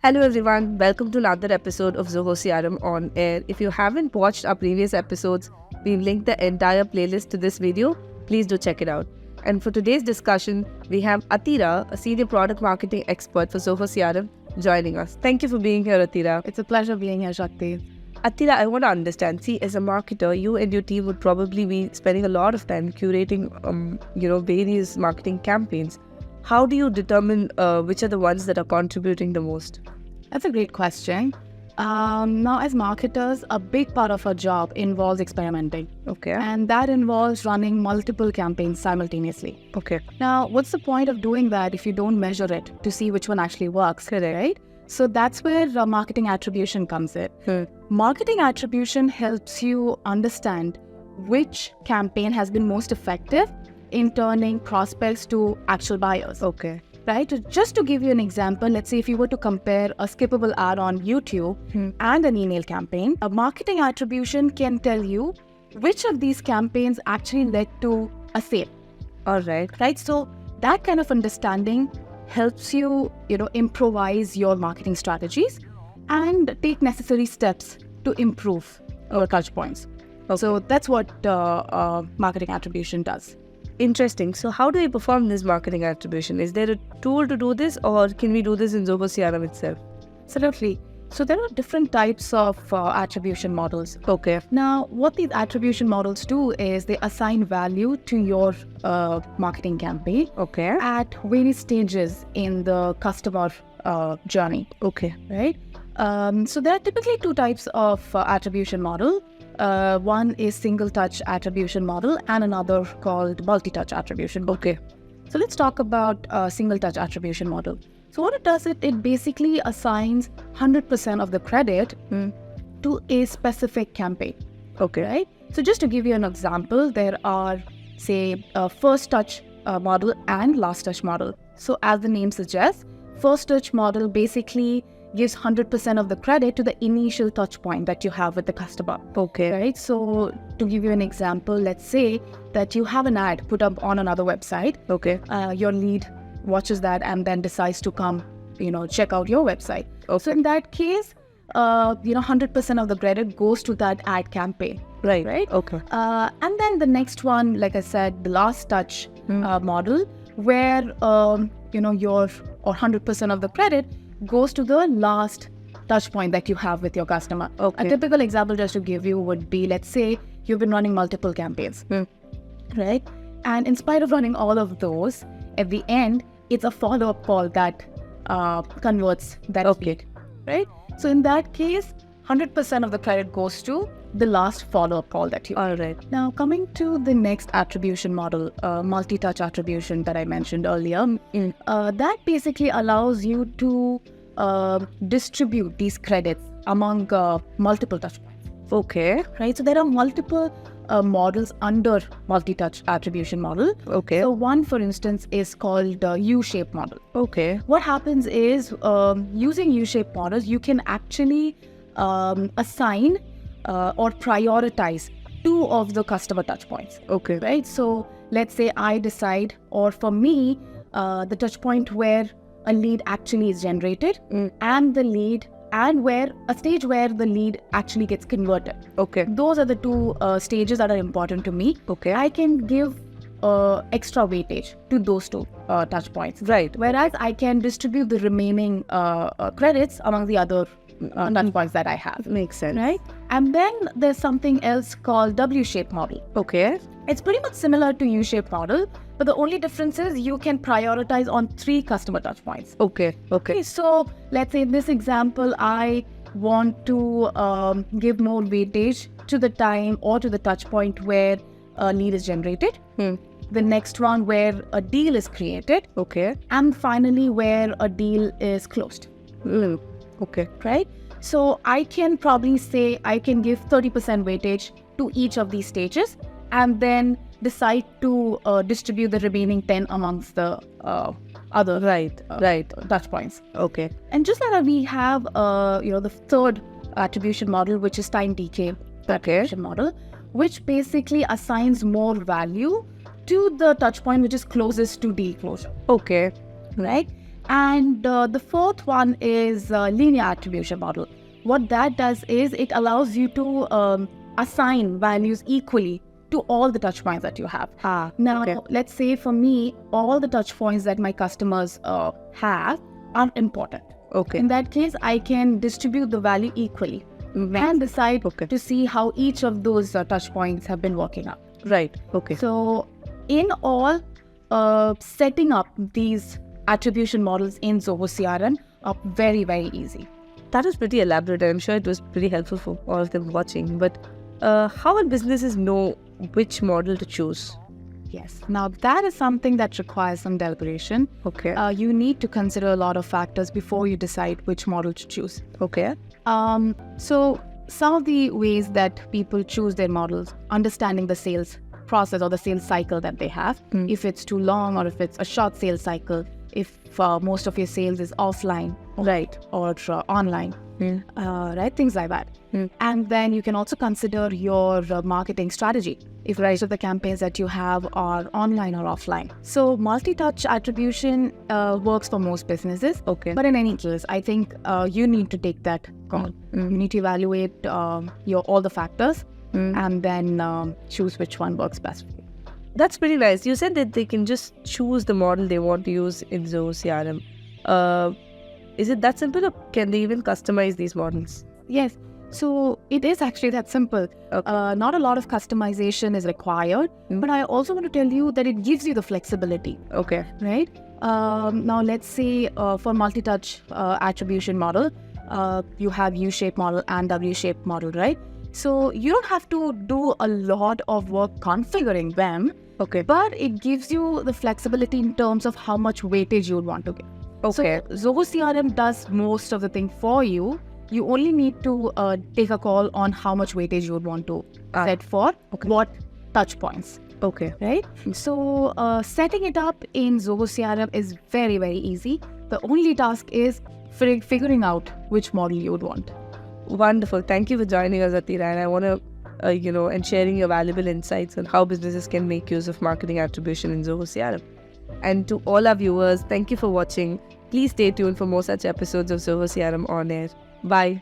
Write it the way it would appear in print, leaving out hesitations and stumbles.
Hello everyone, welcome to another episode of Zoho CRM On Air. If you haven't watched our previous episodes, we've linked the entire playlist to this video. Please do check it out. And for today's discussion, we have Athira, a senior product marketing expert for Zoho CRM, joining us. Thank you for being here, Athira. It's a pleasure being here, Shakti. Athira, I want to understand. See, as a marketer, you and your team would probably be spending a lot of time curating, various marketing campaigns. How do you determine which are the ones that are contributing the most? That's a great question. Now, as marketers, a big part of our job involves experimenting. Okay. And that involves running multiple campaigns simultaneously. Okay. Now, what's the point of doing that if you don't measure it to see which one actually works? Correct. Right? So that's where marketing attribution comes in. Marketing attribution helps you understand which campaign has been most effective in turning prospects to actual buyers. Okay. Right? Just to give you an example, let's say if you were to compare a skippable ad on YouTube and an email campaign, a marketing attribution can tell you which of these campaigns actually led to a sale. All right. Right? So that kind of understanding helps you, improvise your marketing strategies and take necessary steps to improve your touch points. Okay. So that's what marketing attribution does. Interesting. So how do we perform this marketing attribution? Is there a tool to do this, or can we do this in Zoho CRM itself? Absolutely. So there are different types of attribution models. Okay. Now, what these attribution models do is they assign value to your marketing campaign Okay. at various stages in the customer journey. Okay. Right? So there are typically two types of attribution model. One is single touch attribution model and another called multi-touch attribution model. Okay. So let's talk about single touch attribution model. So what it does, it basically assigns 100% of the credit to a specific campaign. Okay. Right? So just to give you an example, there are, say, a first touch model and last touch model. So as the name suggests, first touch model basically gives 100% of the credit to the initial touch point that you have with the customer. Okay. Right? So to give you an example, let's say that you have an ad put up on another website. Okay. Your lead watches that and then decides to come, check out your website. Okay. So in that case, 100% of the credit goes to that ad campaign. Right. Right? Okay. And then the next one, like I said, the last touch model, where your 100% of the credit goes to the last touch point that you have with your customer. Okay. A typical example just to give you would be, let's say you've been running multiple campaigns, right? And in spite of running all of those, at the end, it's a follow-up call that converts that lead, right? So in that case, 100% of the credit goes to the last follow-up call that you. All right. Now, coming to the next attribution model, multi-touch attribution that I mentioned earlier, that basically allows you to distribute these credits among multiple touch points. Okay. Right? So there are multiple models under multi-touch attribution model. Okay. So one, for instance, is called U-shaped model. Okay. What happens is, using U-shaped models, you can actually assign or prioritize two of the customer touch points. Okay. Right? So let's say I decide, or for me, the touch point where a lead actually is generated and where a stage where the lead actually gets converted. Okay. Those are the two stages that are important to me. Okay. I can give extra weightage to those two touch points. Right. Whereas I can distribute the remaining credits among the other touch points that I have. Makes sense. Right? And then there's something else called W-shaped model. Okay. It's pretty much similar to U-shaped model, but the only difference is you can prioritize on 3 customer touch points. Okay. Okay. So let's say in this example, I want to give more weightage to the time or to the touch point where a lead is generated. The next one where a deal is created. Okay. And finally where a deal is closed. Okay. Right? So I can probably say I can give 30% weightage to each of these stages and then decide to distribute the remaining 10 amongst the other touch points. Okay. And just like that, we have the third attribution model, which is time decay attribution model, which basically assigns more value to the touch point which is closest to deal closure. Okay. Right? And the fourth one is linear attribution model. What that does is it allows you to assign values equally to all the touch points that you have. Now, let's say for me, all the touch points that my customers have are important. In that case, I can distribute the value equally and decide to see how each of those touch points have been working out. So in all, setting up these attribution models in Zoho CRM are very, very easy. That was pretty elaborate. I'm sure it was pretty helpful for all of them watching. But how will businesses know which model to choose? Yes. Now, that is something that requires some deliberation. You need to consider a lot of factors before you decide which model to choose. So some of the ways that people choose their models, understanding the sales process or the sales cycle that they have, if it's too long or if it's a short sales cycle, if most of your sales is offline, or online, things like that. And then you can also consider your marketing strategy, if most of the campaigns that you have are online or offline. So multi-touch attribution works for most businesses, but in any case, I think you need to take that call. You need to evaluate all the factors and then choose which one works best for you. That's pretty nice. You said that they can just choose the model they want to use in Zoho CRM. Is it that simple, or can they even customize these models? Yes. So it is actually that simple. Not a lot of customization is required, but I also want to tell you that it gives you the flexibility. Right? Now, let's say for multi-touch attribution model, you have U-shaped model and W-shaped model, right? So you don't have to do a lot of work configuring them, but it gives you the flexibility in terms of how much weightage you would want to give. So Zoho CRM does most of the thing for you. You only need to take a call on how much weightage you would want to set for what touch points. Right? So setting it up in Zoho CRM is very, very easy. The only task is figuring out which model you would want. Wonderful. Thank you for joining us, Athira. And I want to, and sharing your valuable insights on how businesses can make use of marketing attribution in Zoho CRM. And to all our viewers, thank you for watching. Please stay tuned for more such episodes of Zoho CRM On Air. Bye.